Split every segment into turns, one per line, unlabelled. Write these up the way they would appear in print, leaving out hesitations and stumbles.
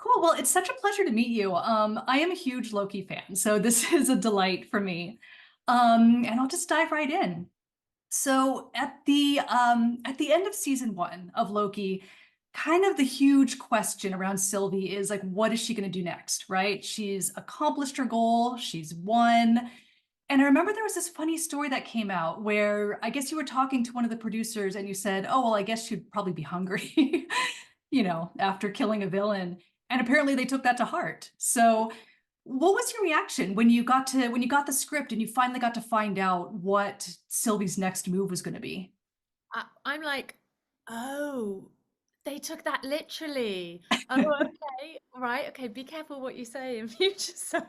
Cool. Well, it's such a pleasure to meet you. I am a huge Loki fan, so this is a delight for me. And I'll just dive right in. So at the end of season one of Loki, kind of the huge question around Sylvie is like, what is she going to do next, right? She's accomplished her goal, she's won. And I remember there was this funny story that came out where I guess you were talking to one of the producers and you said, oh, well, I guess she'd probably be hungry, after killing a villain. And apparently they took that to heart. So what was your reaction when you got the script and you finally got to find out what Sylvie's next move was going to be?
I'm like, oh, they took that literally. Oh, okay, right, okay. Be careful what you say in future. So,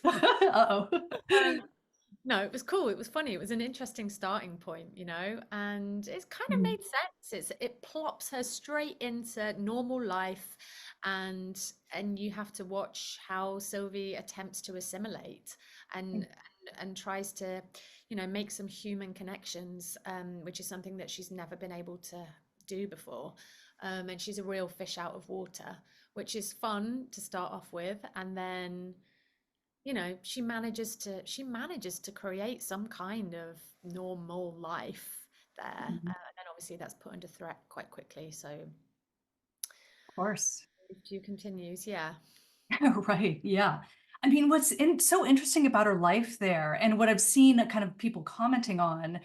Uh-oh.
um, no, it was cool. It was funny. It was an interesting starting point, and it's kind of made sense. It plops her straight into normal life, and you have to watch how Sylvie attempts to assimilate and tries to, make some human connections, which is something that she's never been able to do before. And she's a real fish out of water, which is fun to start off with, and then she manages to create some kind of normal life there,
Mhm.
and then obviously that's put under threat quite quickly. So
Of course.
if you continues, yeah.
Right. Yeah. I mean, so interesting about her life there, and what I've seen kind of people commenting on,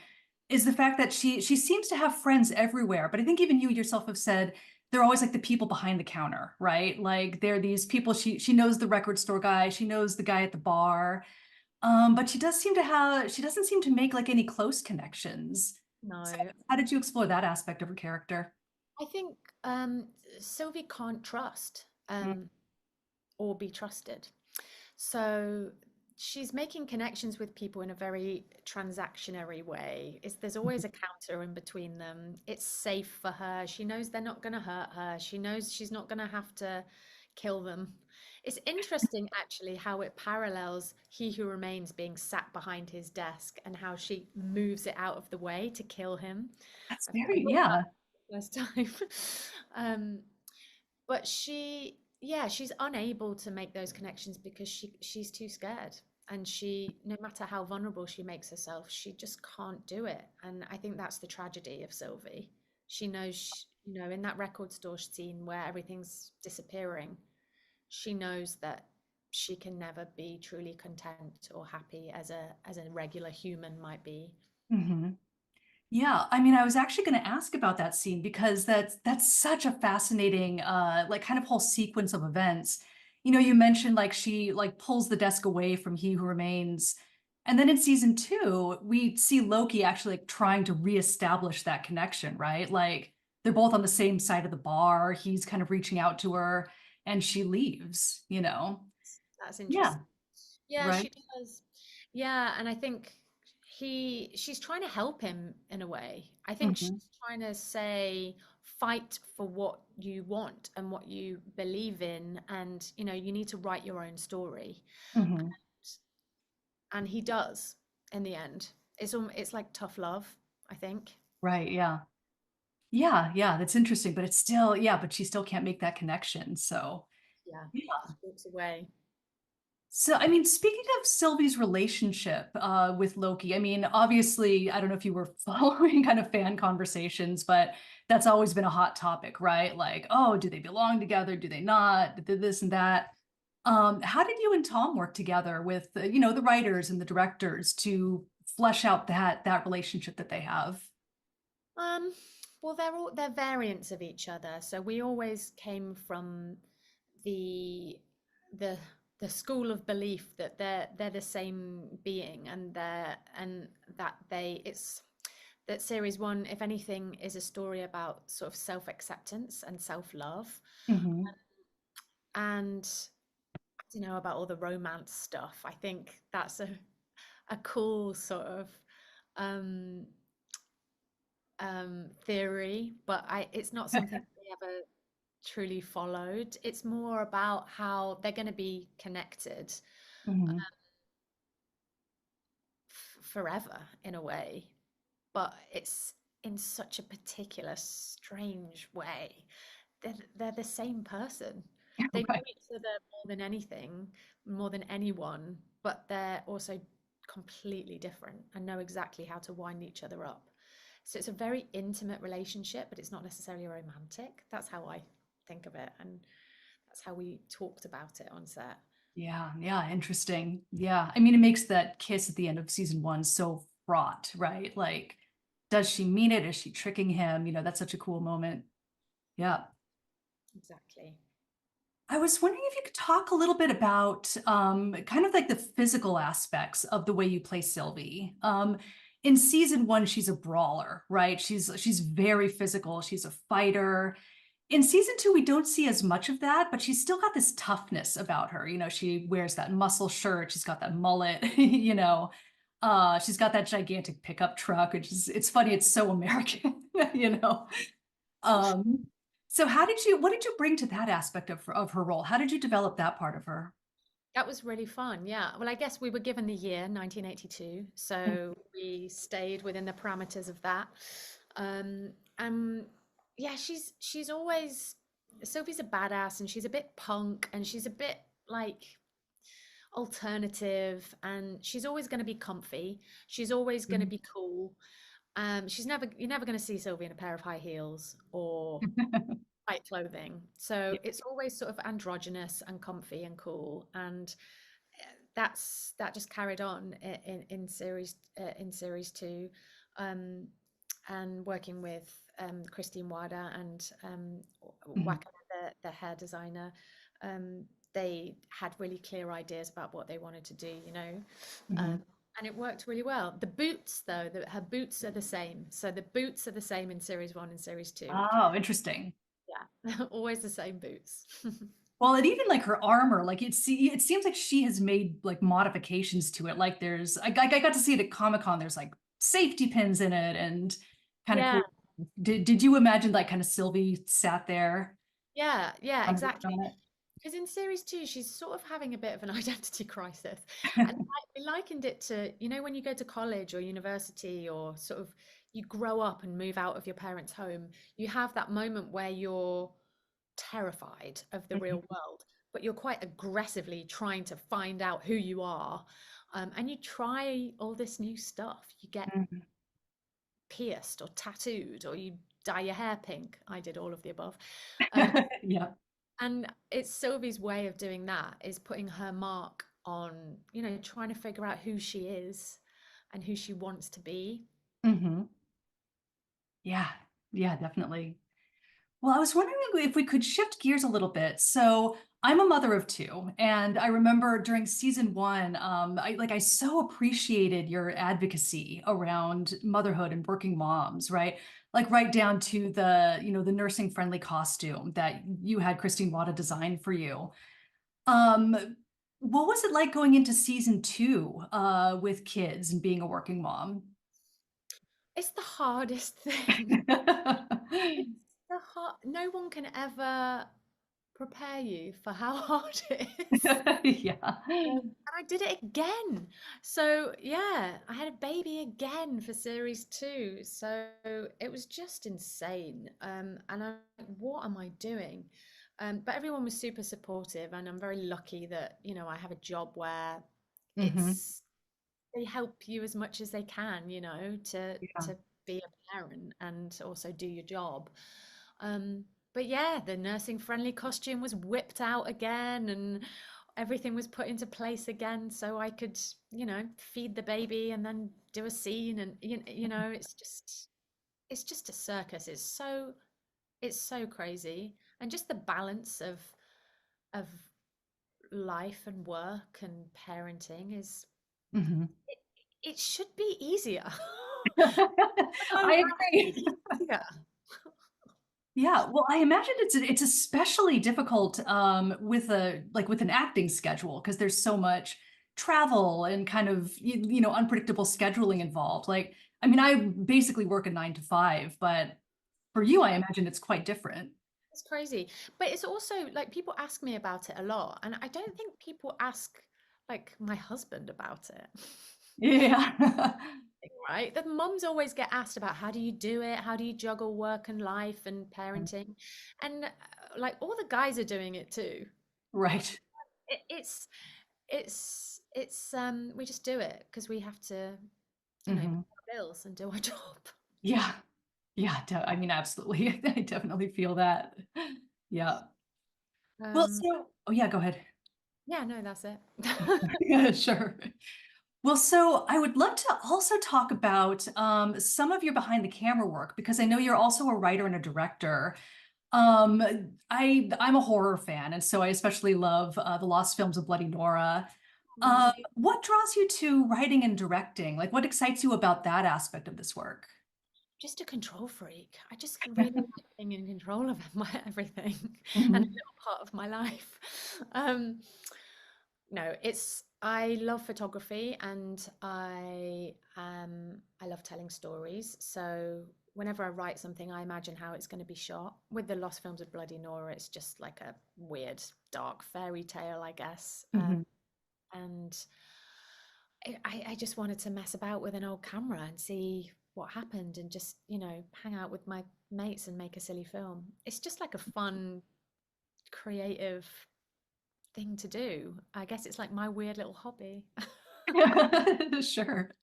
is the fact that she seems to have friends everywhere. But I think even you yourself have said they're always like the people behind the counter, right? Like they're these people. She knows the record store guy, she knows the guy at the bar. But she doesn't seem to make like any close connections. So
No,
how did you explore that aspect of her character?
I think Sylvie can't trust or be trusted. So she's making connections with people in a very transactionary way. There's always a counter in between them. It's safe for her. She knows they're not going to hurt her. She knows she's not going to have to kill them. It's interesting actually how it parallels He Who Remains being sat behind his desk and how she moves it out of the way to kill him.
That's
I
very,
forgot
yeah.
that the first time. um, but yeah, she's unable to make those connections because she's too scared. And no matter how vulnerable she makes herself, she just can't do it. And I think that's the tragedy of Sylvie. She knows, in that record store scene where everything's disappearing, she knows that she can never be truly content or happy as a regular human might be.
hmm Yeah, I mean, I was actually going to ask about that scene because that's such a fascinating like kind of whole sequence of events. You mentioned like she like pulls the desk away from He Who Remains. And then in season two, we see Loki actually like trying to reestablish that connection, right? Like they're both on the same side of the bar. He's kind of reaching out to her and she leaves.
That's
Yeah,
interesting. Yeah,
right.
she does. Yeah, and I think she's trying to help him in a way. I think
hmm
she's trying to say, fight for what you want and what you believe in, and you need to write your own story.
hmm
And he does in the end. It's like tough love, I think.
Right, yeah. Yeah, yeah, that's interesting, but it's still, yeah, but she still can't make that connection. So,
Yeah,
yeah.
just walks away.
So, I mean, speaking of Sylvie's relationship with Loki, I mean, obviously, I don't know if you were following kind of fan conversations, but that's always been a hot topic, right? Like, oh, do they belong together? Do they not? Did this and that. How did you and Tom work together with, the writers and the directors to flesh out that relationship that they have?
Um, well, they're variants of each other. So we always came from the the the school of belief that they're the same being, and that they it's that series one, if anything, is a story about sort of self-acceptance and self-love,
hmm
and about all the romance stuff. I think that's a cool sort of um theory, but it's not something we ever truly followed. It's more about how they're going to be connected
hmm
forever in a way, but it's in such a particular strange way. They're the same person. They know
Right.
each other more than anything, more than anyone, but they're also completely different and know exactly how to wind each other up. So it's a very intimate relationship, but it's not necessarily romantic. That's how I think of it, and that's how we talked about it on set.
Yeah, yeah, interesting. Yeah. I mean, it makes that kiss at the end of season one so fraught, right? Like, does she mean it? Is she tricking him? That's such a cool moment. Yeah.
Exactly.
I was wondering if you could talk a little bit about kind of like the physical aspects of the way you play Sylvie. In season one, she's a brawler, right? She's very physical. She's a fighter. In season two, we don't see as much of that, but she's still got this toughness about her. She wears that muscle shirt. She's got that mullet. She's got that gigantic pickup truck, which is it's funny. It's so American, you know. Um, so what did you bring to that aspect of her role? How did you develop that part of her?
That was really fun. Yeah. Well, I guess we were given the year 1982, so we stayed within the parameters of that. And yeah, she's always Sophie's a badass, and she's a bit punk, and she's a bit like alternative, and she's always going to be comfy. She's always going to
Mhm.
be cool. She's never you're never going to see Sylvie in a pair of high heels or tight clothing. So
Yeah.
it's always sort of androgynous and comfy and cool. And that just carried on in series two, um, and working with Christine Wada and
Mhm.
Waka, the hair designer. They had really clear ideas about what they wanted to do,
Mhm.
and it worked really well. The boots, though, her boots are the same. So the boots are the same in series one and series two.
Oh, interesting.
Yeah, always the same boots.
Well, and even like her armor, like it seems like she has made like modifications to it. Like I got to see it at Comic-Con. There's like safety pins in it and kind of
Yeah,
cool. Did you imagine like kind of Sylvie sat there
yeah,
kind of working
exactly.
on
Because in series two, she's sort of having a bit of an identity crisis. And
it?
I likened it to, when you go to college or university, or sort of you grow up and move out of your parents' home, you have that moment where you're terrified of the real world, but you're quite aggressively trying to find out who you are. And you try all this new stuff. You get
Mhm.
pierced or tattooed, or you dye your hair pink. I did all of the above. Um,
Yeah.
and it's Sylvie's way of doing that, is putting her mark on, trying to figure out who she is and who she wants to be.
Hmm. Yeah. Yeah, definitely. Well, I was wondering if we could shift gears a little bit. So I'm a mother of two, and I remember during season one, I so appreciated your advocacy around motherhood and working moms, right? Like right down to the nursing friendly costume that you had Christine Wada design for you. Um, what was it like going into season two, with kids and being a working mom?
It's the hardest thing. It's the hard. No one can ever prepare you for how hard it is.
Yeah.
And I did it again. So yeah, I had a baby again for series two. So it was just insane. And I'm like, what am I doing? But everyone was super supportive, and I'm very lucky that, I have a job where
Hmm.
it's they help you as much as they can,
Yeah.
to be a parent and also do your job. But yeah, the nursing friendly costume was whipped out again, and everything was put into place again, so I could, feed the baby and then do a scene. And it's just a circus. It's so crazy. And just the balance of life and work and parenting
Hmm.
it should be easier. So
I
much
agree.
easier.
Yeah, well, I imagine it's especially difficult with an acting schedule because there's so much travel and kind of unpredictable scheduling involved. Like, I mean, I basically work a 9 to 5, but for you, I imagine it's quite different.
It's crazy. But it's also like people ask me about it a lot, and I don't think people ask like my husband about it.
Yeah.
Right? The mums always get asked about, how do you do it? How do you juggle work and life and parenting? And like all the guys are doing it too.
Right.
It, we just do it because we have to, you know, pay
Hmm.
our bills and do our job.
Yeah. Yeah. I mean, absolutely. I definitely feel that. Yeah. Well,
Um,
so, oh yeah, go ahead.
yeah, no, that's it.
Yeah, sure. Well, so I would love to also talk about some of your behind the camera work because I know you're also a writer and a director. Um, I'm a horror fan, and so I especially love the lost films of Bloody Nora.
Mm.
What draws you to writing and directing? Like, what excites you about that aspect of this work?
Just a control freak. I just really like being in control of my everything and a
Mhm.
little part of my life. Um, no, it's I love photography and I love telling stories. So whenever I write something, I imagine how it's going to be shot. With the Lost Films of Bloody Nora, it's just like a weird, dark fairy tale, I guess.
Mhm.
And I just wanted to mess about with an old camera and see what happened and just, you know, hang out with my mates and make a silly film. It's just like a fun, creative thing to do. I guess it's like my weird little hobby.
Sure.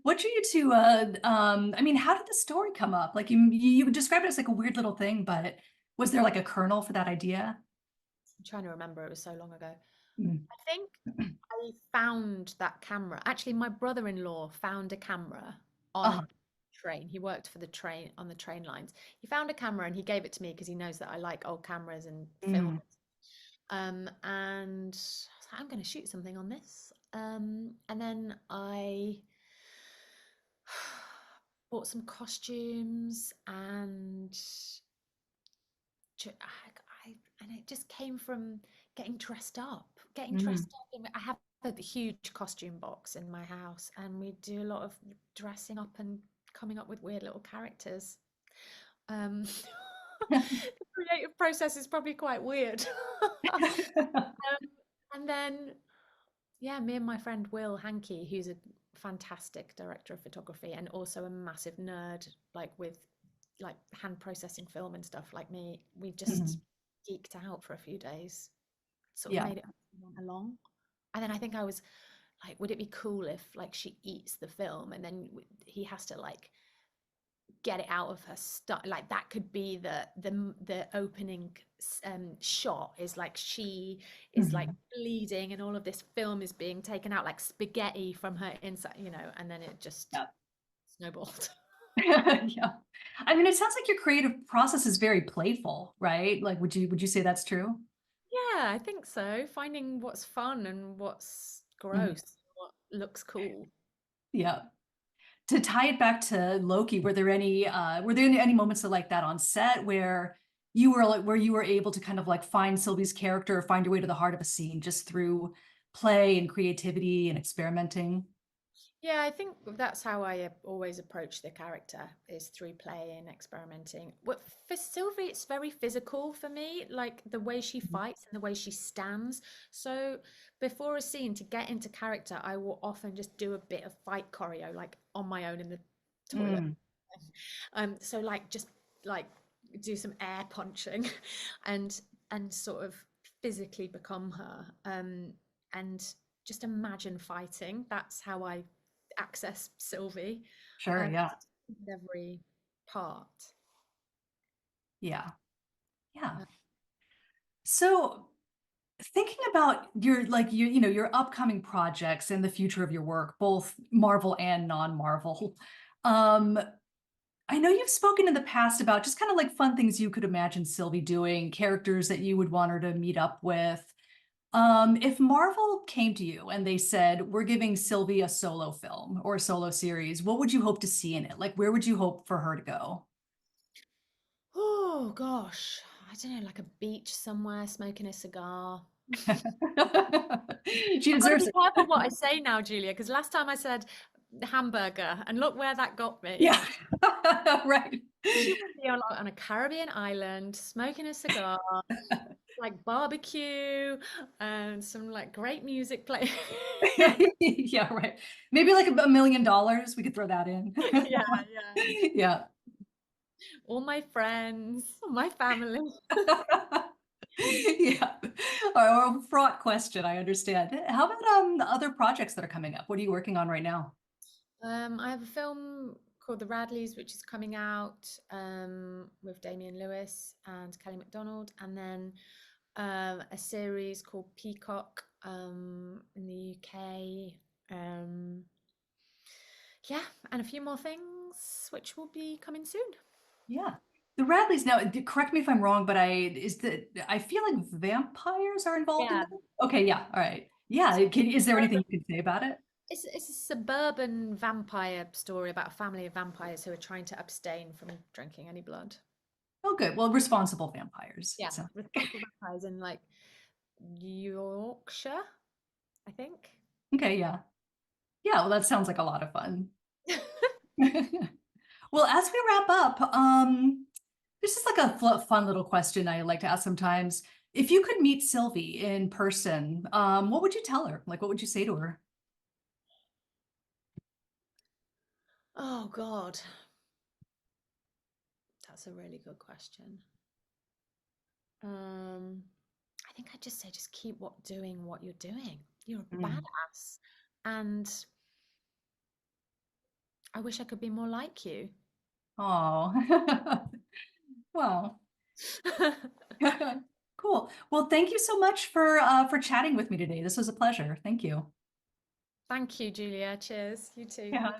What drew you to I mean, how did the story come up? Like you described it as like a weird little thing, but was there like a kernel for that idea?
I'm trying to remember, it was so long ago.
Mm.
I think I found that camera. Actually, my brother-in-law found a camera on a
Uh-huh.
train. He worked for the train on the train lines. He found a camera and he gave it to me because he knows that I like old cameras and film.
Mm.
And I was like, I'm going to shoot something on this. And then I bought some costumes and and it just came from getting dressed up, getting
Mm.
dressed up. I have a huge costume box in my house, and we do a lot of dressing up and coming up with weird little characters. The creative process is probably quite weird. And then, yeah, me and my friend Will Hankey, who's a fantastic director of photography and also a massive nerd, like with like hand processing film and stuff like me, we just
Mhm.
geeked out for a few days, sort of
Yeah.
made it went along. And then I think I was like, would it be cool if like she eats the film and then he has to like get it out of her stuff? Like that could be the opening shot is like she is like
Mhm.
bleeding and all of this film is being taken out like spaghetti from her inside, you know, and then it just
Yeah.
snowballed.
Yeah. I mean, it sounds like your creative process is very playful, right? Like, would you say that's true?
Yeah, I think so. Finding what's fun and what's
Mhm.
gross, what looks cool.
Yeah. To tie it back to Loki, were there any moments like that on set where you were able to kind of like find Sylvie's character or find your way to the heart of a scene just through play and creativity and experimenting?
Yeah, I think that's how I always approach the character is through play and experimenting. What for Sylvie, it's very physical for me, like the way she
Mhm.
fights and the way she stands. So before a scene, to get into character, I will often just do a bit of fight choreo, like on my own in the toilet.
Mm,
So like just like do some air punching, and sort of physically become her. And just imagine fighting. That's how I access Sylvie.
sure, yeah.
With every part.
Yeah. Yeah.
Uh,
So thinking about your upcoming projects and the future of your work, both Marvel and non-Marvel, um, I know you've spoken in the past about just kind of like fun things you could imagine Sylvie doing, characters that you would want her to meet up with. If Marvel came to you and they said, we're giving Sylvie a solo film or a solo series, what would you hope to see in it? Like, where would you hope for her to go?
oh gosh, I don't know, like a beach somewhere, smoking a cigar.
She
I've got to
deserves
be
it.
careful what I say now, Julia, because last time I said hamburger, and look where that got me.
Yeah. Right.
She would be on a Caribbean island, smoking a cigar, like barbecue, and some like great music playing.
Yeah, right. Maybe like $1 million, we could throw that in.
Yeah, yeah.
Yeah.
All my friends, all my family.
Yeah. Or a fraught question, I understand. How about the other projects that are coming up? What are you working on right now?
I have a film called The Radleys, which is coming out with Damian Lewis and Kelly MacDonald, and then a series called Peacock in the UK. Yeah, and a few more things which will be coming soon.
Yeah. The Radleys now, correct me if I'm wrong, but I feel like vampires are involved in
Yeah.
that. Okay, yeah, all right. Yeah, is there anything you can say about it?
It's a suburban vampire story about a family of vampires who are trying to abstain from drinking any blood.
Oh, good. Well, responsible vampires.
Yeah,
So,
responsible vampires in like Yorkshire, I think.
okay, yeah. Yeah, well, that sounds like a lot of fun. Well, as we wrap up, this is like a fun little question I like to ask sometimes. If you could meet Sylvie in person, what would you tell her? Like, what would you say to her?
Oh God, that's a really good question. Um, I think I'd just say just keep doing what you're doing. You're a
Mm.
badass, and I wish I could be more like you.
Oh, wow. Cool. Well, thank you so much for chatting with me today. This was a pleasure. Thank you.
Thank you, Julia. Cheers. You too.
Yeah.